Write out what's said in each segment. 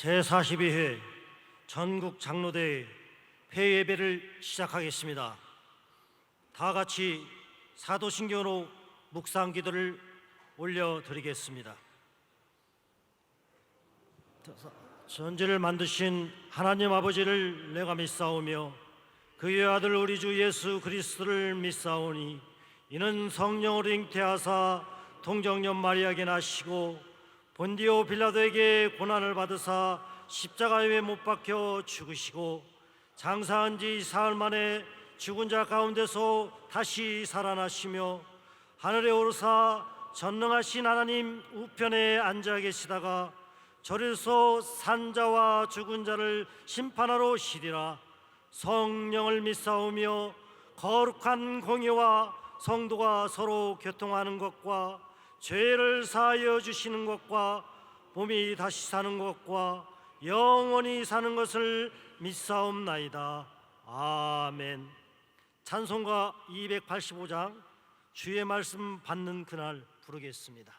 제42회 전국 장로대회 폐예배를 시작하겠습니다. 다 같이 사도신경으로 묵상 기도를 올려드리겠습니다. 전지를 만드신 하나님 아버지를 내가 믿사오며 그의 아들 우리 주 예수 그리스도를 믿사오니 이는 성령으로 잉태하사 동정녀 마리아에게 나시고 본디오 빌라도에게 고난을 받으사 십자가에 못 박혀 죽으시고 장사한 지 사흘 만에 죽은 자 가운데서 다시 살아나시며 하늘에 오르사 전능하신 하나님 우편에 앉아 계시다가 저리서 산자와 죽은 자를 심판하러 오시리라. 성령을 믿사오며 거룩한 공의와 성도가 서로 교통하는 것과 죄를 사하여 주시는 것과 몸이 다시 사는 것과 영원히 사는 것을 믿사옵나이다. 아멘. 찬송가 285장 주의 말씀 받는 그날 부르겠습니다.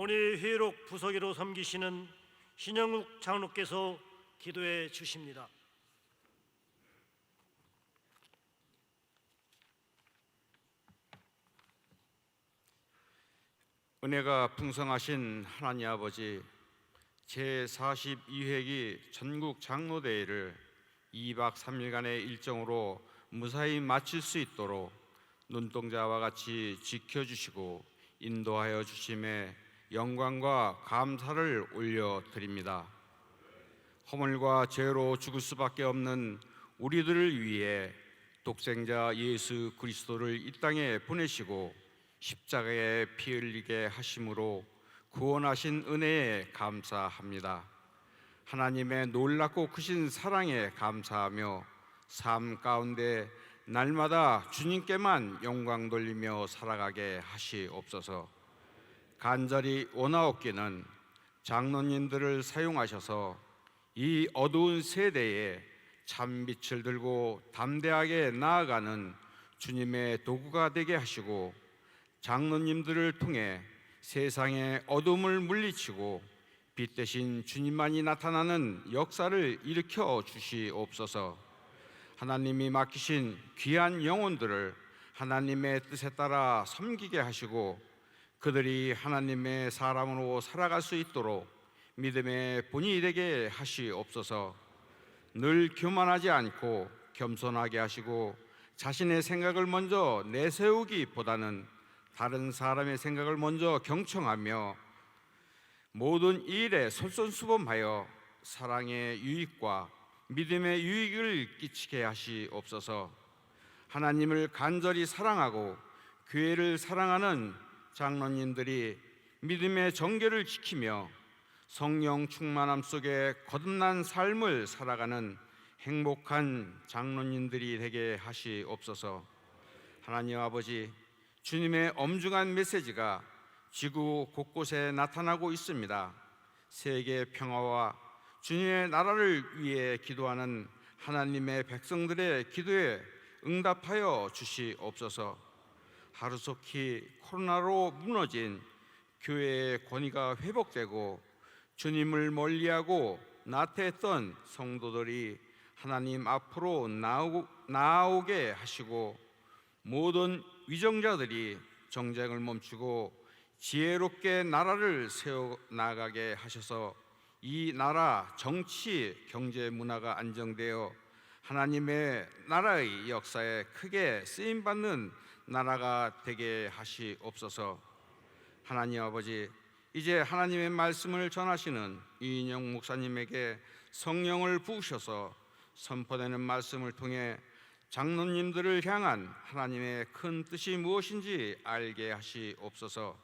본이 회록 부서기로 섬기시는 신영욱 장로께서 기도해 주십니다. 은혜가 풍성하신 하나님 아버지, 제42회기 전국 장로대회를 2박 3일간의 일정으로 무사히 마칠 수 있도록 눈동자와 같이 지켜주시고 인도하여 주심에 영광과 감사를 올려드립니다. 허물과 죄로 죽을 수밖에 없는 우리들을 위해 독생자 예수 그리스도를 이 땅에 보내시고 십자가에 피 흘리게 하심으로 구원하신 은혜에 감사합니다. 하나님의 놀랍고 크신 사랑에 감사하며 삶 가운데 날마다 주님께만 영광 돌리며 살아가게 하시옵소서. 간절히 원하옵기는 장로님들을 사용하셔서 이 어두운 세대에 참빛을 들고 담대하게 나아가는 주님의 도구가 되게 하시고 장로님들을 통해 세상의 어둠을 물리치고 빛 대신 주님만이 나타나는 역사를 일으켜 주시옵소서. 하나님이 맡기신 귀한 영혼들을 하나님의 뜻에 따라 섬기게 하시고 그들이 하나님의 사람으로 살아갈 수 있도록 믿음의 본이 되게 하시옵소서. 늘 교만하지 않고 겸손하게 하시고 자신의 생각을 먼저 내세우기보다는 다른 사람의 생각을 먼저 경청하며 모든 일에 솔선수범하여 사랑의 유익과 믿음의 유익을 끼치게 하시옵소서. 하나님을 간절히 사랑하고 교회를 사랑하는 장로님들이 믿음의 정결을 지키며 성령 충만함 속에 거듭난 삶을 살아가는 행복한 장로님들이 되게 하시옵소서. 하나님 아버지, 주님의 엄중한 메시지가 지구 곳곳에 나타나고 있습니다. 세계 평화와 주님의 나라를 위해 기도하는 하나님의 백성들의 기도에 응답하여 주시옵소서. 하루속히 코로나로 무너진 교회의 권위가 회복되고 주님을 멀리하고 나태했던 성도들이 하나님 앞으로 나아오게 하시고 모든 위정자들이 정쟁을 멈추고 지혜롭게 나라를 세워나가게 하셔서 이 나라 정치, 경제, 문화가 안정되어 하나님의 나라의 역사에 크게 쓰임받는 나라가 되게 하시옵소서. 하나님 아버지, 이제 하나님의 말씀을 전하시는 이인영 목사님에게 성령을 부으셔서 선포되는 말씀을 통해 장로님들을 향한 하나님의 큰 뜻이 무엇인지 알게 하시옵소서.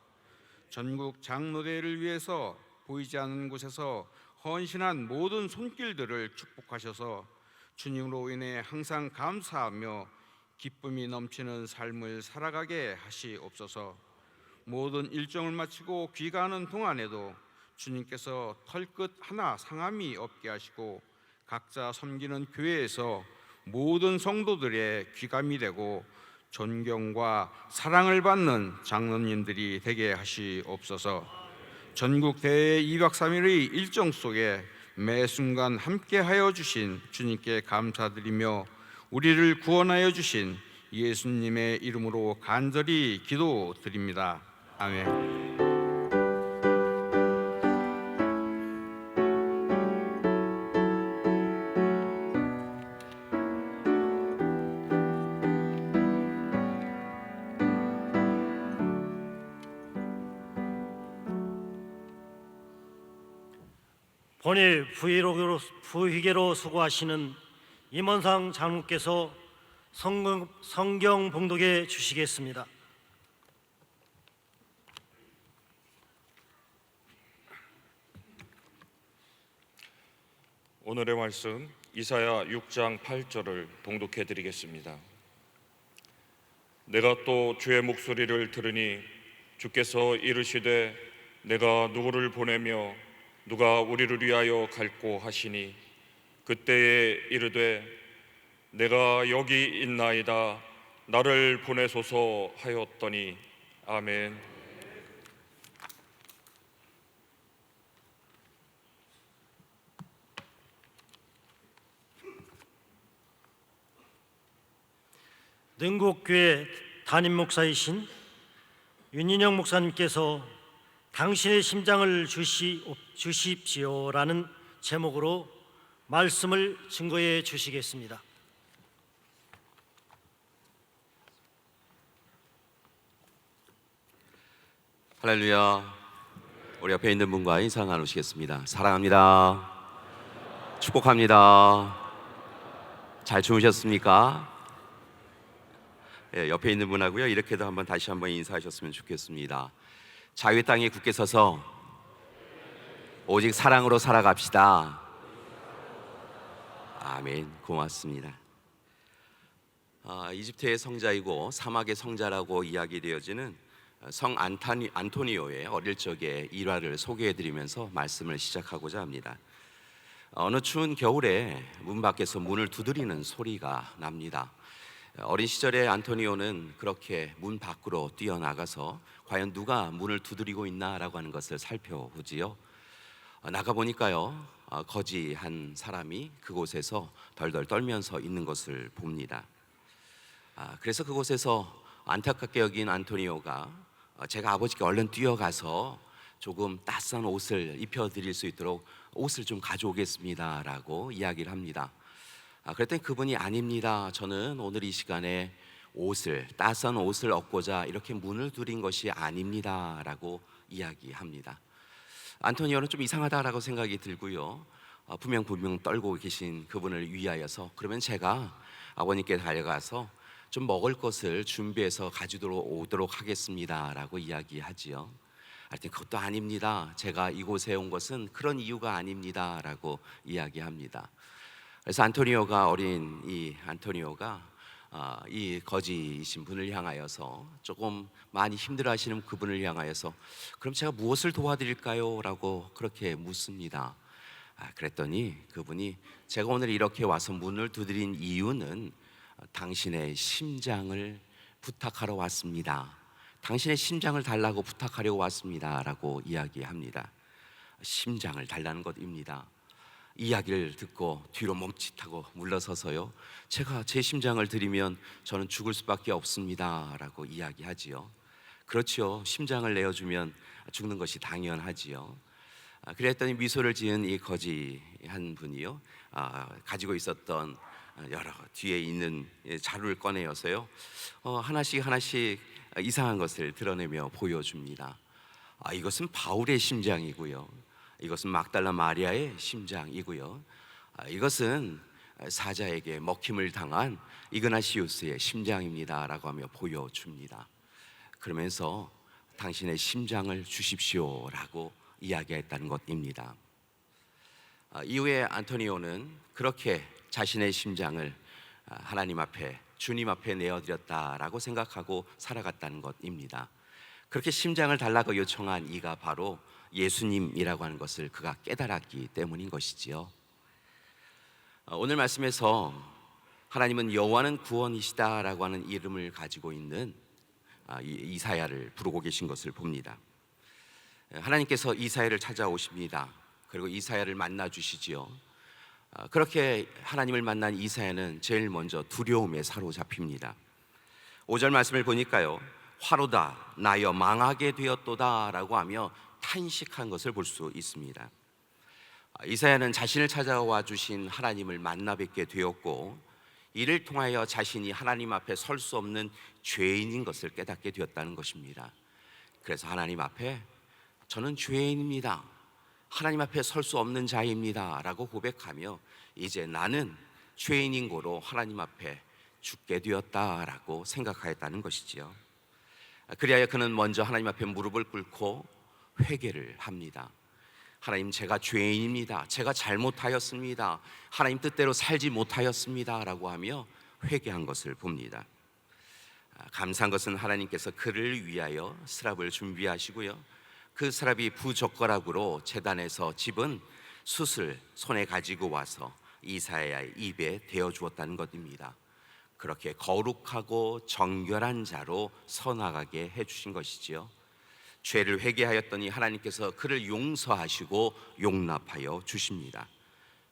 전국 장로대회를 위해서 보이지 않는 곳에서 헌신한 모든 손길들을 축복하셔서 주님으로 인해 항상 감사하며 기쁨이 넘치는 삶을 살아가게 하시옵소서. 모든 일정을 마치고 귀가하는 동안에도 주님께서 털끝 하나 상함이 없게 하시고 각자 섬기는 교회에서 모든 성도들의 귀감이 되고 존경과 사랑을 받는 장로님들이 되게 하시옵소서. 전국 대회 2박 3일의 일정 속에 매 순간 함께하여 주신 주님께 감사드리며 우리를 구원하여 주신 예수님의 이름으로 간절히 기도드립니다. 아멘. 본일 부의계로 수고하시는 임원상 장로께서 성경 봉독해 주시겠습니다. 오늘의 말씀 이사야 6장 8절을 봉독해 드리겠습니다. 내가 또 주의 목소리를 들으니 주께서 이르시되 내가 누구를 보내며 누가 우리를 위하여 갈꼬 하시니 그때에 이르되 내가 여기 있나이다 나를 보내소서 하였더니 아멘. 능곡교회 담임 목사이신 윤인영 목사님께서 당신의 심장을 주십시오라는 제목으로 말씀을 증거해 주시겠습니다. 할렐루야. 우리 옆에 있는 분과 인사 나누시겠습니다. 사랑합니다. 축복합니다. 잘 주무셨습니까? 옆에 있는 분하고요, 이렇게도 한번 다시 한번 인사하셨으면 좋겠습니다. 자유의 땅에 굳게 서서 오직 사랑으로 살아갑시다. 아멘. 고맙습니다. 이집트의 성자이고 사막의 성자라고 이야기되어지는 성 안토니오의 어릴 적의 일화를 소개해드리면서 말씀을 시작하고자 합니다. 어느 추운 겨울에 문 밖에서 문을 두드리는 소리가 납니다. 어린 시절에 안토니오는 그렇게 문 밖으로 뛰어나가서 과연 누가 문을 두드리고 있나라고 하는 것을 살펴보지요. 나가보니까요, 거지 한 사람이 그곳에서 덜덜 떨면서 있는 것을 봅니다. 그래서 그곳에서 안타깝게 여긴 안토니오가 제가 아버지께 얼른 뛰어가서 조금 따스한 옷을 입혀드릴 수 있도록 옷을 좀 가져오겠습니다 라고 이야기를 합니다. 그랬더니 그분이 아닙니다. 저는 오늘 이 시간에 따스한 옷을 얻고자 이렇게 문을 두드린 것이 아닙니다 라고 이야기합니다. 안토니오는 좀 이상하다라고 생각이 들고요, 분명 떨고 계신 그분을 위하여서 그러면 제가 아버님께 달려가서 좀 먹을 것을 준비해서 가져오도록 하겠습니다 라고 이야기하지요. 하여튼 그것도 아닙니다. 제가 이곳에 온 것은 그런 이유가 아닙니다 라고 이야기합니다. 그래서 어린 이 안토니오가 이 거지이신 분을 향하여서 조금 많이 힘들어하시는 그분을 향하여서 그럼 제가 무엇을 도와드릴까요? 라고 그렇게 묻습니다. 그랬더니 그분이 제가 오늘 이렇게 와서 문을 두드린 이유는 당신의 심장을 부탁하러 왔습니다. 당신의 심장을 달라고 부탁하려고 왔습니다 라고 이야기합니다. 심장을 달라는 것입니다. 이야기를 듣고 뒤로 멈칫하고 물러서서요, 제가 제 심장을 드리면 저는 죽을 수밖에 없습니다 라고 이야기하지요. 그렇죠. 심장을 내어주면 죽는 것이 당연하지요. 그랬더니 미소를 지은 이 거지 한 분이요, 가지고 있었던 여러 뒤에 있는 자루를 꺼내어서요, 하나씩 이상한 것을 드러내며 보여줍니다. 이것은 바울의 심장이고요, 이것은 막달라 마리아의 심장이고요, 이것은 사자에게 먹힘을 당한 이그나시우스의 심장입니다 라고 하며 보여줍니다. 그러면서 당신의 심장을 주십시오 라고 이야기했다는 것입니다. 이후에 안토니오는 그렇게 자신의 심장을 하나님 앞에, 주님 앞에 내어드렸다라고 생각하고 살아갔다는 것입니다. 그렇게 심장을 달라고 요청한 이가 바로 예수님이라고 하는 것을 그가 깨달았기 때문인 것이지요. 오늘 말씀에서 하나님은 여호와는 구원이시다라고 하는 이름을 가지고 있는 이사야를 부르고 계신 것을 봅니다. 하나님께서 이사야를 찾아오십니다. 그리고 이사야를 만나 주시지요. 그렇게 하나님을 만난 이사야는 제일 먼저 두려움에 사로잡힙니다. 5절 말씀을 보니까요, 화로다 나여 망하게 되었도다 라고 하며 탄식한 것을 볼 수 있습니다. 이사야는 자신을 찾아와 주신 하나님을 만나 뵙게 되었고, 이를 통하여 자신이 하나님 앞에 설 수 없는 죄인인 것을 깨닫게 되었다는 것입니다. 그래서 하나님 앞에 저는 죄인입니다, 하나님 앞에 설 수 없는 자입니다 라고 고백하며 이제 나는 죄인인 고로 하나님 앞에 죽게 되었다라고 생각하였다는 것이지요. 그리하여 그는 먼저 하나님 앞에 무릎을 꿇고 회개를 합니다. 하나님, 제가 죄인입니다, 제가 잘못하였습니다, 하나님 뜻대로 살지 못하였습니다 라고 하며 회개한 것을 봅니다. 감사한 것은 하나님께서 그를 위하여 스랍을 준비하시고요, 그 스랍이 부젓가락으로 제단에서 집은 숯을 손에 가지고 와서 이사야의 입에 대어 주었다는 것입니다. 그렇게 거룩하고 정결한 자로 서나가게 해주신 것이지요. 죄를 회개하였더니 하나님께서 그를 용서하시고 용납하여 주십니다.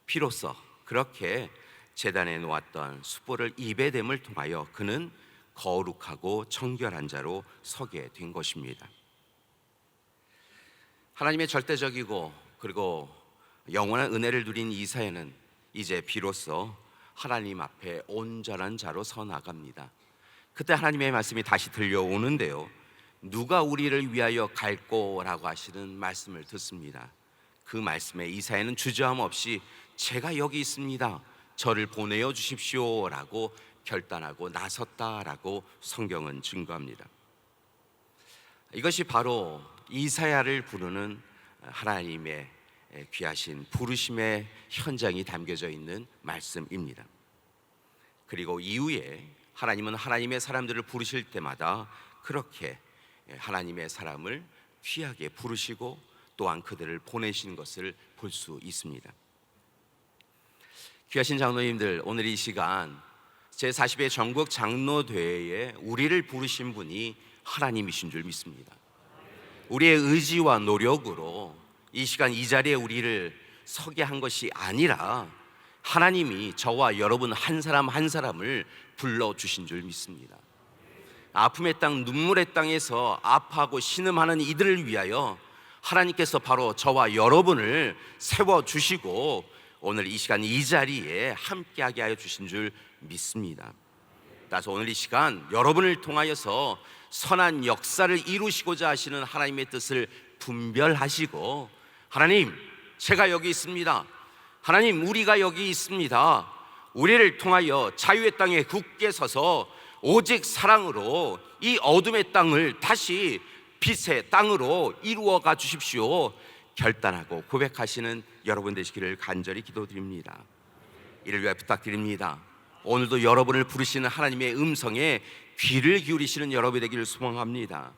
비로소 그렇게 제단에 놓았던 숯불을 입에 댐을 통하여 그는 거룩하고 정결한 자로 서게 된 것입니다. 하나님의 절대적이고 그리고 영원한 은혜를 누린 이사야는 이제 비로소 하나님 앞에 온전한 자로 서 나갑니다. 그때 하나님의 말씀이 다시 들려오는데요, 누가 우리를 위하여 갈꼬라고 하시는 말씀을 듣습니다. 그 말씀에 이사야는 주저함 없이 제가 여기 있습니다, 저를 보내어 주십시오라고 결단하고 나섰다라고 성경은 증거합니다. 이것이 바로 이사야를 부르는 하나님의 귀하신 부르심의 현장이 담겨져 있는 말씀입니다. 그리고 이후에 하나님은 하나님의 사람들을 부르실 때마다 그렇게 하나님의 사람을 귀하게 부르시고 또한 그들을 보내신 것을 볼 수 있습니다. 귀하신 장로님들, 오늘 이 시간 제40회 전국 장로대회에 우리를 부르신 분이 하나님이신 줄 믿습니다. 우리의 의지와 노력으로 이 시간 이 자리에 우리를 서게 한 것이 아니라 하나님이 저와 여러분 한 사람 한 사람을 불러주신 줄 믿습니다. 아픔의 땅, 눈물의 땅에서 아파하고 신음하는 이들을 위하여 하나님께서 바로 저와 여러분을 세워주시고 오늘 이 시간 이 자리에 함께하게 하여 주신 줄 믿습니다. 따라서 오늘 이 시간 여러분을 통하여서 선한 역사를 이루시고자 하시는 하나님의 뜻을 분별하시고, 하나님, 제가 여기 있습니다, 하나님, 우리가 여기 있습니다, 우리를 통하여 자유의 땅에 굳게 서서 오직 사랑으로 이 어둠의 땅을 다시 빛의 땅으로 이루어가 주십시오 결단하고 고백하시는 여러분 되시기를 간절히 기도드립니다. 이를 위해 부탁드립니다. 오늘도 여러분을 부르시는 하나님의 음성에 귀를 기울이시는 여러분이 되기를 소망합니다.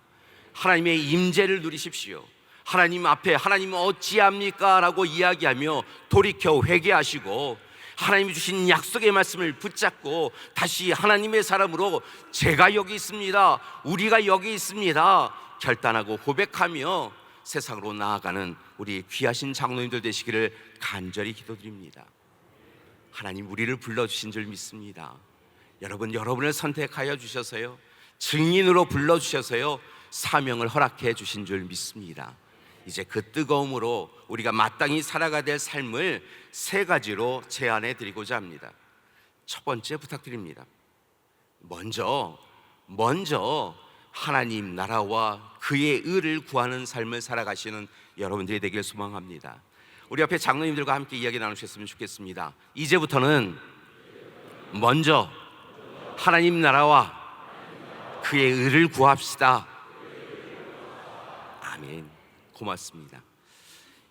하나님의 임재를 누리십시오. 하나님 앞에 하나님은 어찌합니까? 라고 이야기하며 돌이켜 회개하시고 하나님이 주신 약속의 말씀을 붙잡고 다시 하나님의 사람으로 제가 여기 있습니다, 우리가 여기 있습니다 결단하고 고백하며 세상으로 나아가는 우리 귀하신 장로님들 되시기를 간절히 기도드립니다. 하나님, 우리를 불러주신 줄 믿습니다. 여러분을 선택하여 주셔서요, 증인으로 불러주셔서요, 사명을 허락해 주신 줄 믿습니다. 이제 그 뜨거움으로 우리가 마땅히 살아가야 될 삶을 세 가지로 제안해 드리고자 합니다. 첫 번째 부탁드립니다. 먼저 하나님 나라와 그의 의를 구하는 삶을 살아가시는 여러분들이 되길 소망합니다. 우리 앞에 장로님들과 함께 이야기 나누셨으면 좋겠습니다. 이제부터는 먼저 하나님 나라와 그의 의를 구합시다. 아멘. 고맙습니다.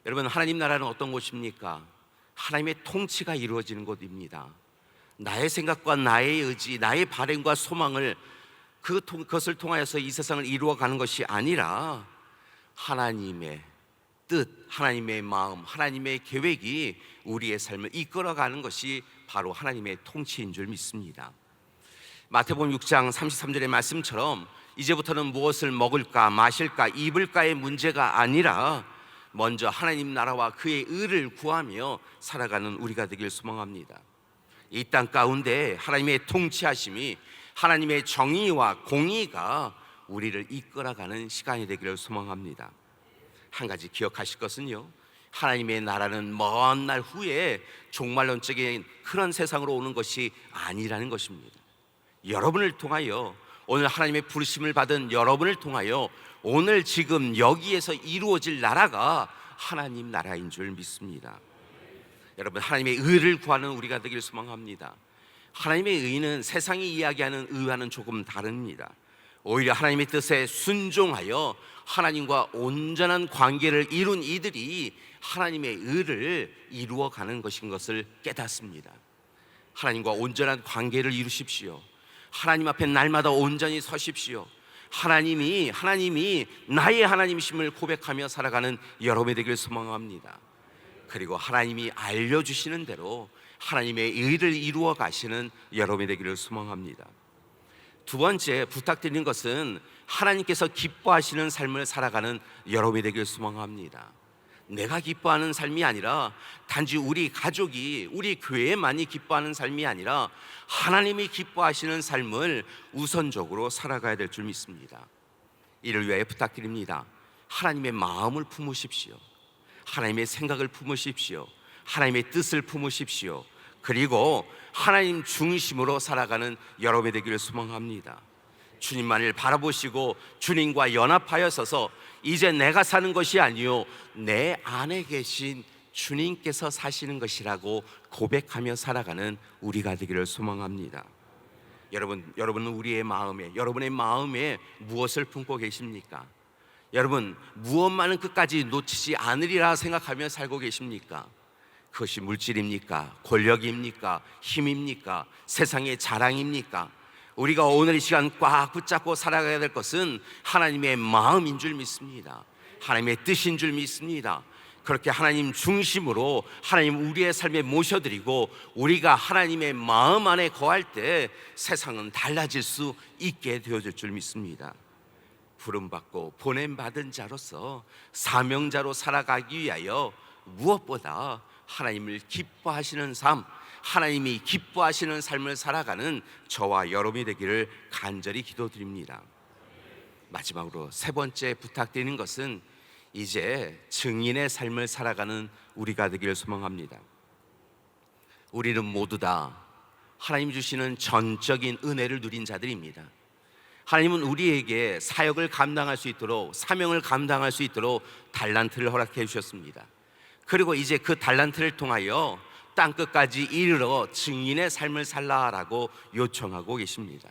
여러분, 하나님 나라는 어떤 곳입니까? 하나님의 통치가 이루어지는 곳입니다. 나의 생각과 나의 의지, 나의 바램과 소망을 그것을 통하여서 이 세상을 이루어가는 것이 아니라 하나님의 뜻, 하나님의 마음, 하나님의 계획이 우리의 삶을 이끌어가는 것이 바로 하나님의 통치인 줄 믿습니다. 마태복음 6장 33절의 말씀처럼 이제부터는 무엇을 먹을까 마실까 입을까의 문제가 아니라 먼저 하나님 나라와 그의 의를 구하며 살아가는 우리가 되길 소망합니다. 이 땅 가운데 하나님의 통치하심이, 하나님의 정의와 공의가 우리를 이끌어가는 시간이 되기를 소망합니다. 한 가지 기억하실 것은요, 하나님의 나라는 먼 날 후에 종말론적인 그런 세상으로 오는 것이 아니라는 것입니다. 여러분을 통하여, 오늘 하나님의 부르심을 받은 여러분을 통하여 오늘 지금 여기에서 이루어질 나라가 하나님 나라인 줄 믿습니다. 여러분, 하나님의 의를 구하는 우리가 되길 소망합니다. 하나님의 의는 세상이 이야기하는 의와는 조금 다릅니다. 오히려 하나님의 뜻에 순종하여 하나님과 온전한 관계를 이룬 이들이 하나님의 의를 이루어가는 것인 것을 깨닫습니다. 하나님과 온전한 관계를 이루십시오. 하나님 앞에 날마다 온전히 서십시오. 하나님이 나의 하나님이심을 고백하며 살아가는 여러분이 되길 소망합니다. 그리고 하나님이 알려주시는 대로 하나님의 의를 이루어 가시는 여러분이 되기를 소망합니다. 두 번째 부탁드리는 것은 하나님께서 기뻐하시는 삶을 살아가는 여러분이 되기를 소망합니다. 내가 기뻐하는 삶이 아니라 단지 우리 가족이, 우리 교회만이 기뻐하는 삶이 아니라 하나님이 기뻐하시는 삶을 우선적으로 살아가야 될 줄 믿습니다. 이를 위하여 부탁드립니다. 하나님의 마음을 품으십시오. 하나님의 생각을 품으십시오. 하나님의 뜻을 품으십시오. 그리고 하나님 중심으로 살아가는 여러분이 되기를 소망합니다. 주님만을 바라보시고 주님과 연합하여 서서 이제 내가 사는 것이 아니요 내 안에 계신 주님께서 사시는 것이라고 고백하며 살아가는 우리가 되기를 소망합니다. 여러분은 우리의 마음에, 여러분의 마음에 무엇을 품고 계십니까? 여러분 무엇만은 끝까지 놓치지 않으리라 생각하며 살고 계십니까? 그것이 물질입니까? 권력입니까? 힘입니까? 세상의 자랑입니까? 우리가 오늘 이 시간 꽉 붙잡고 살아가야 될 것은 하나님의 마음인 줄 믿습니다. 하나님의 뜻인 줄 믿습니다. 그렇게 하나님 중심으로 하나님 우리의 삶에 모셔드리고 우리가 하나님의 마음 안에 거할 때 세상은 달라질 수 있게 되어질 줄 믿습니다. 부름받고 보냄받은 자로서 사명자로 살아가기 위하여 무엇보다 하나님을 기뻐하시는 삶, 하나님이 기뻐하시는 삶을 살아가는 저와 여러분이 되기를 간절히 기도드립니다. 마지막으로 세 번째 부탁드리는 것은 이제 증인의 삶을 살아가는 우리가 되기를 소망합니다. 우리는 모두 다 하나님 주시는 전적인 은혜를 누린 자들입니다. 하나님은 우리에게 사역을 감당할 수 있도록, 사명을 감당할 수 있도록 달란트를 허락해 주셨습니다. 그리고 이제 그 달란트를 통하여 땅끝까지 이르러 증인의 삶을 살라라고 요청하고 계십니다.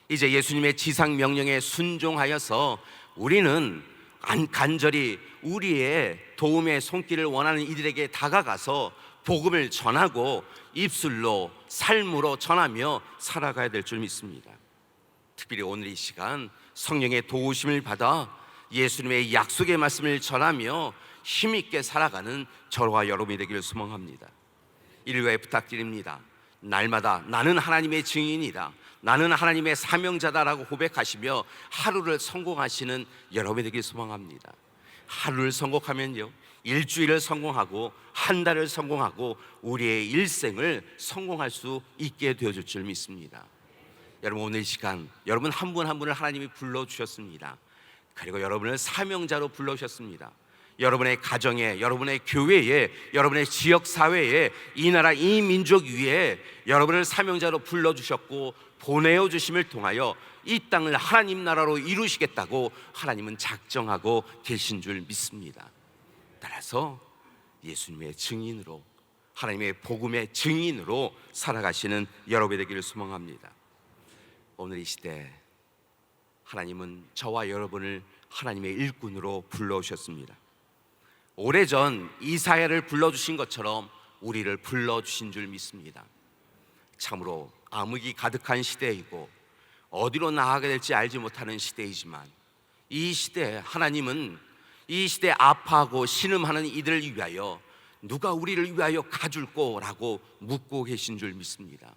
이제 예수님의 지상 명령에 순종하여서 우리는 간절히 우리의 도움의 손길을 원하는 이들에게 다가가서 복음을 전하고 입술로 삶으로 전하며 살아가야 될 줄 믿습니다. 특별히 오늘 이 시간 성령의 도우심을 받아 예수님의 약속의 말씀을 전하며 힘있게 살아가는 저와 여러분이 되기를 소망합니다. 이를 위해 부탁드립니다. 날마다 나는 하나님의 증인이다, 나는 하나님의 사명자다라고 고백하시며 하루를 성공하시는 여러분이 되길 소망합니다. 하루를 성공하면요, 일주일을 성공하고 한 달을 성공하고 우리의 일생을 성공할 수 있게 되어줄 줄 믿습니다. 여러분 오늘 이 시간 여러분 한 분 한 분을 하나님이 불러주셨습니다. 그리고 여러분을 사명자로 불러주셨습니다. 여러분의 가정에, 여러분의 교회에, 여러분의 지역사회에, 이 나라 이 민족 위에 여러분을 사명자로 불러주셨고 보내어 주심을 통하여 이 땅을 하나님 나라로 이루시겠다고 하나님은 작정하고 계신 줄 믿습니다. 따라서 예수님의 증인으로, 하나님의 복음의 증인으로 살아가시는 여러분이 되기를 소망합니다. 오늘 이 시대 하나님은 저와 여러분을 하나님의 일꾼으로 불러오셨습니다. 오래전 이사야를 불러주신 것처럼 우리를 불러주신 줄 믿습니다. 참으로 암흑이 가득한 시대이고 어디로 나아가야 될지 알지 못하는 시대이지만 이 시대에 하나님은 이 시대에 아파하고 신음하는 이들을 위하여 누가 우리를 위하여 가줄꼬 라고 묻고 계신 줄 믿습니다.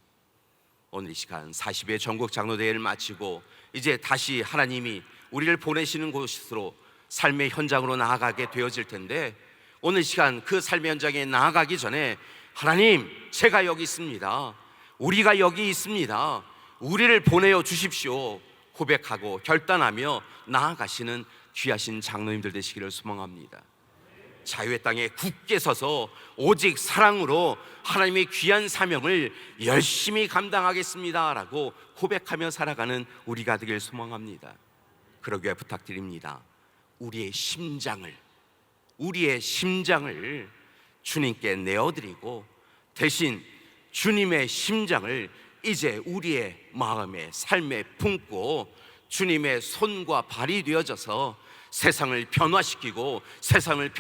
오늘 이 시간 40회 전국 장로대회를 마치고 이제 다시 하나님이 우리를 보내시는 곳으로 삶의 현장으로 나아가게 되어질 텐데 오늘 시간 그 삶의 현장에 나아가기 전에 하나님 제가 여기 있습니다, 우리가 여기 있습니다, 우리를 보내어 주십시오 고백하고 결단하며 나아가시는 귀하신 장로님들 되시기를 소망합니다. 자유의 땅에 굳게 서서 오직 사랑으로 하나님의 귀한 사명을 열심히 감당하겠습니다 라고 고백하며 살아가는 우리가 되길 소망합니다. 그러기에 부탁드립니다. 우리의 심장을 주님께 내어드리고 대신 주님의 심장을 이제 우리의 마음에 삶에 품고 주님의 손과 발이 되어져서 세상을 변화시키고 세상을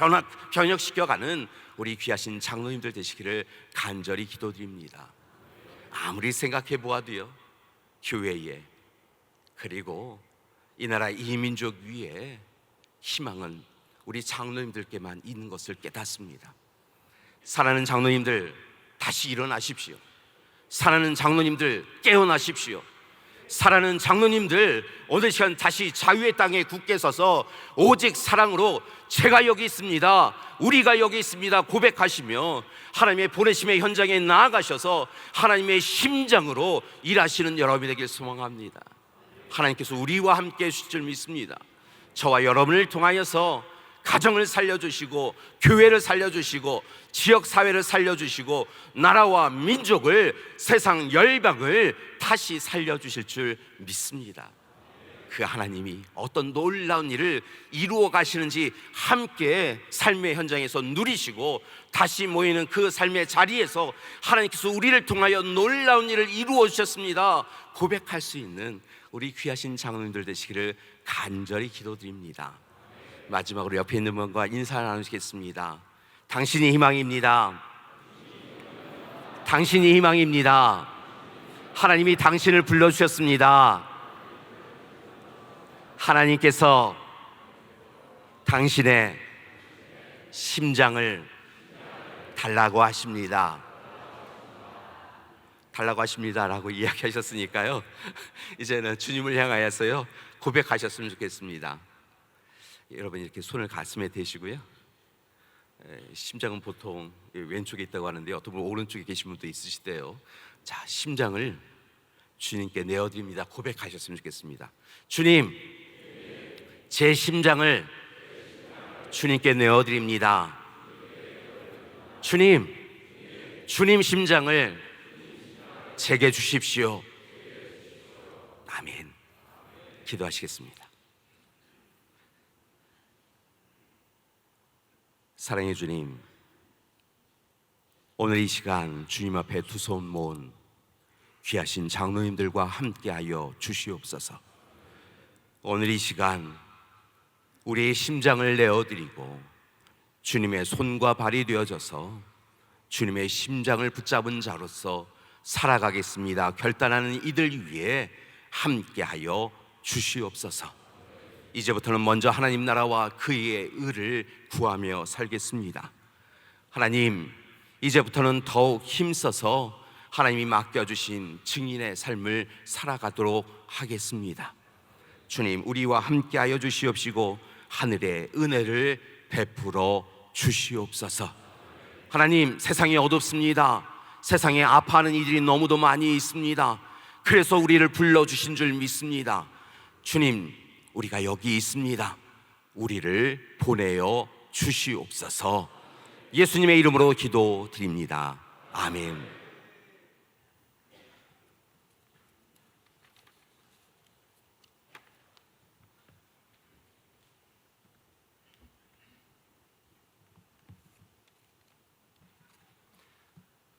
변혁시켜가는 우리 귀하신 장로님들 되시기를 간절히 기도드립니다. 아무리 생각해 보아도요, 교회에 그리고 이 나라 이 민족 위에 희망은 우리 장로님들께만 있는 것을 깨닫습니다. 사랑하는 장로님들 다시 일어나십시오. 사랑하는 장로님들 깨어나십시오. 사랑하는 장로님들 오늘 시간 다시 자유의 땅에 굳게 서서 오직 사랑으로 제가 여기 있습니다, 우리가 여기 있습니다 고백하시며 하나님의 보내심의 현장에 나아가셔서 하나님의 심장으로 일하시는 여러분이 되길 소망합니다. 하나님께서 우리와 함께 해주실 줄 믿습니다. 저와 여러분을 통하여서 가정을 살려주시고 교회를 살려주시고 지역사회를 살려주시고 나라와 민족을, 세상 열방을 다시 살려주실 줄 믿습니다. 그 하나님이 어떤 놀라운 일을 이루어 가시는지 함께 삶의 현장에서 누리시고 다시 모이는 그 삶의 자리에서 하나님께서 우리를 통하여 놀라운 일을 이루어 주셨습니다 고백할 수 있는 우리 귀하신 장로님들 되시기를 간절히 기도드립니다. 마지막으로 옆에 있는 분과 인사 나누시겠습니다. 당신이 희망입니다. 당신이 희망입니다. 하나님이 당신을 불러주셨습니다. 하나님께서 당신의 심장을 달라고 하십니다. 달라고 하십니다라고 이야기하셨으니까요, 이제는 주님을 향하여서요 고백하셨으면 좋겠습니다. 여러분 이렇게 손을 가슴에 대시고요, 심장은 보통 왼쪽에 있다고 하는데 어떤 분 오른쪽에 계신 분도 있으시대요. 자, 심장을 주님께 내어드립니다 고백하셨으면 좋겠습니다. 주님, 제 심장을 주님께 내어드립니다. 주님, 주님 심장을 제게 주십시오. 아멘. 기도하시겠습니다. 사랑의 주님, 오늘 이 시간 주님 앞에 두 손 모은 귀하신 장로님들과 함께하여 주시옵소서. 오늘 이 시간 우리의 심장을 내어드리고 주님의 손과 발이 되어져서 주님의 심장을 붙잡은 자로서 살아가겠습니다 결단하는 이들 위해 함께하여 주시옵소서. 이제부터는 먼저 하나님 나라와 그의 의를 구하며 살겠습니다. 하나님, 이제부터는 더욱 힘써서 하나님이 맡겨주신 증인의 삶을 살아가도록 하겠습니다. 주님, 우리와 함께하여 주시옵시고 하늘의 은혜를 베풀어 주시옵소서. 하나님, 세상이 어둡습니다. 세상에 아파하는 이들이 너무도 많이 있습니다. 그래서 우리를 불러주신 줄 믿습니다. 주님, 우리가 여기 있습니다. 우리를 보내어 주시옵소서. 예수님의 이름으로 기도드립니다. 아멘.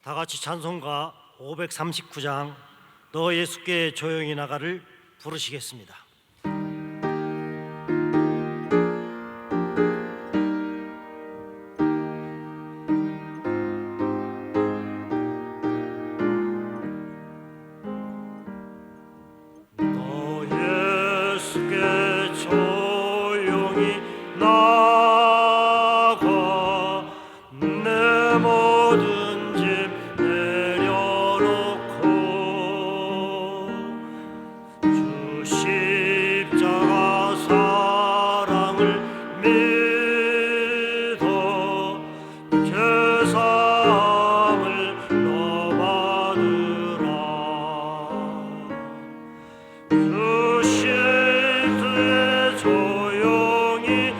다 같이 찬송가 539장 너 예수께 조용히 나가를 부르시겠습니다. 너 예수께 조용히 나가 내 모든 짐 내려놓고 주 십자가 사랑을 믿어 죄사함을 너 받으라. 주 십자가에 조용히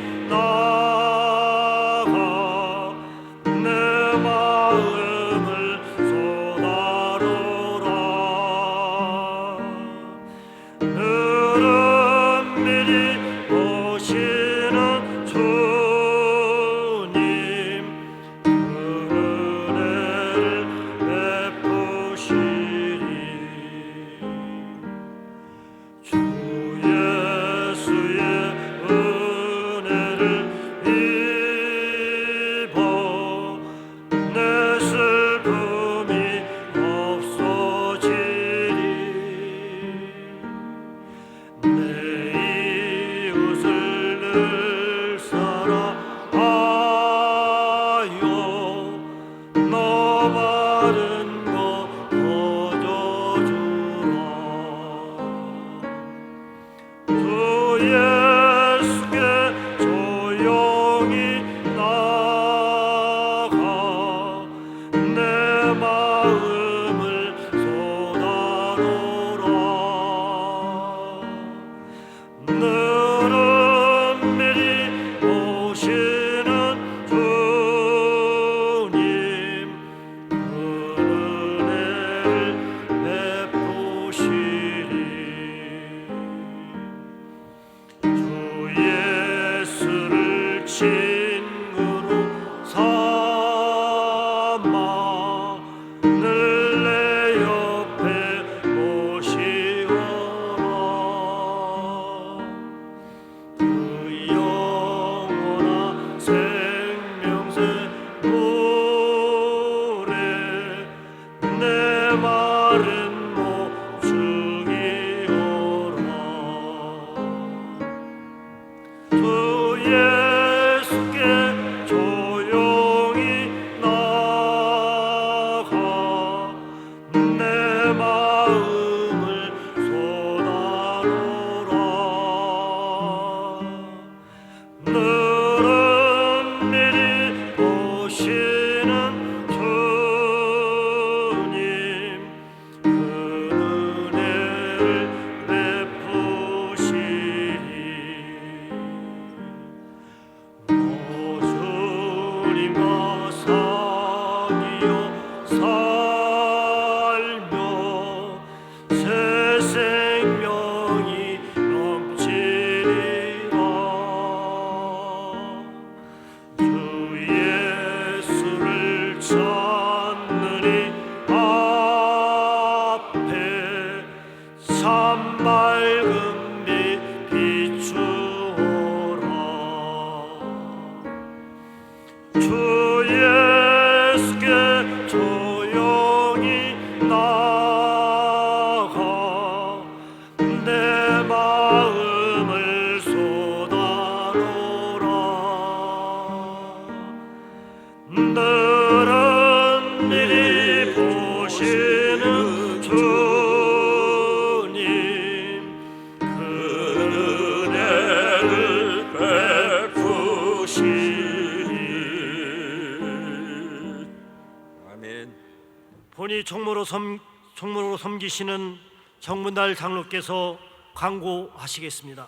총무로 섬기시는 정문달 장로께서 광고하시겠습니다.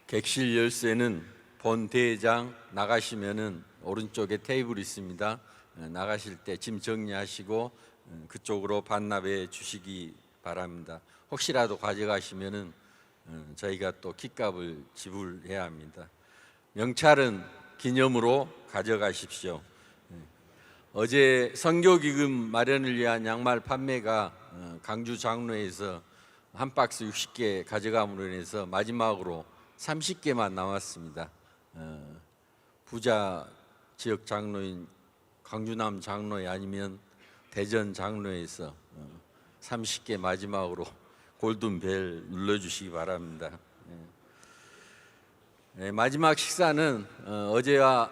객실 열쇠는 본대장 나가시면은 오른쪽에 테이블 있습니다. 나가실 때 짐 정리하시고 그쪽으로 반납해 주시기 바랍니다. 혹시라도 가져가시면은 저희가 또 kit값을 지불해야 합니다. 명찰은 기념으로 가져가십시오. 어제 선교기금 마련을 위한 양말 판매가 강주 장로에서 한 박스 60개 가져감으로 인해서 마지막으로 30개만 남았습니다. 부자 지역 장로인 강주남 장로에 아니면 대전 장로에서 30개 마지막으로 골든벨 눌러주시기 바랍니다. 마지막 식사는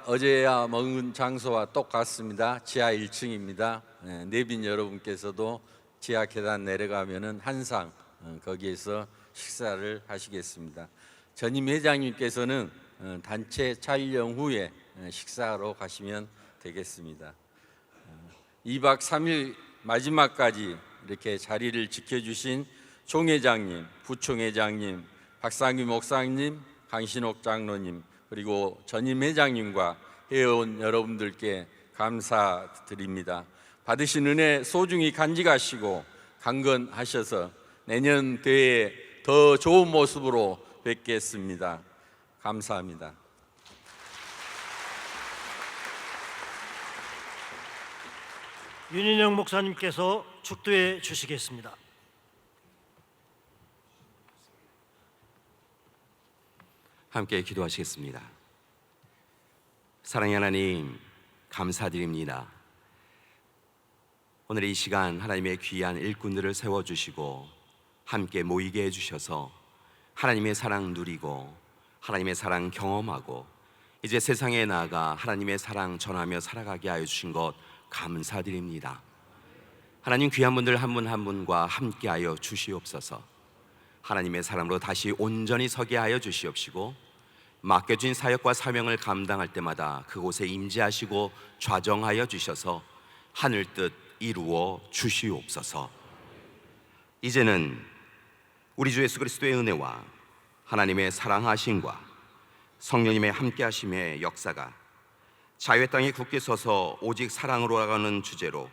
어제야 먹은 장소와 똑같습니다. 지하 1층입니다. 내빈 여러분께서도 지하 계단 내려가면은 한상 거기에서 식사를 하시겠습니다. 전임 회장님께서는 단체 촬영 후에 식사하러 가시면 되겠습니다. 2박 3일 마지막까지 이렇게 자리를 지켜주신 총회장님, 부총회장님, 박상규 목사님, 강신옥 장로님, 그리고 전임 회장님과 회원 여러분들께 감사드립니다. 받으신 은혜 소중히 간직하시고 강건하셔서 내년 대회에 더 좋은 모습으로 뵙겠습니다. 감사합니다. 윤인영 목사님께서 축도해 주시겠습니다. 함께 기도하시겠습니다. 사랑의 하나님, 감사드립니다. 오늘 이 시간 하나님의 귀한 일꾼들을 세워주시고 함께 모이게 해주셔서 하나님의 사랑 누리고 하나님의 사랑 경험하고 이제 세상에 나아가 하나님의 사랑 전하며 살아가게 하여 주신 것 감사드립니다. 하나님, 귀한 분들 한 분 한 분과 함께 하여 주시옵소서. 하나님의 사람으로 다시 온전히 서게 하여 주시옵시고 맡겨진 사역과 사명을 감당할 때마다 그곳에 임재하시고 좌정하여 주셔서 하늘 뜻 이루어 주시옵소서. 이제는 우리 주 예수 그리스도의 은혜와 하나님의 사랑하심과 성령님의 함께하심의 역사가 자유의 땅에 굳게 서서 오직 사랑으로 나가는 주제로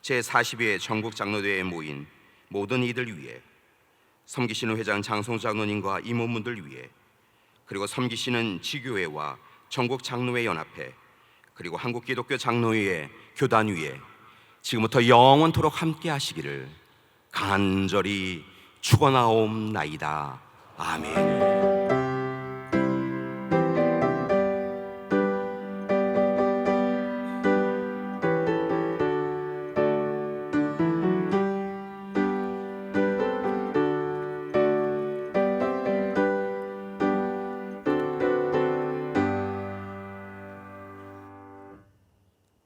제42회 전국 장로대회에 모인 모든 이들 위해, 섬기시는 회장 장송 장로님과 임원분들 위해, 그리고 섬기시는 지교회와 전국 장로회 연합회, 그리고 한국 기독교 장로회의 교단 위에 지금부터 영원토록 함께 하시기를 간절히 축원하옵나이다. 아멘.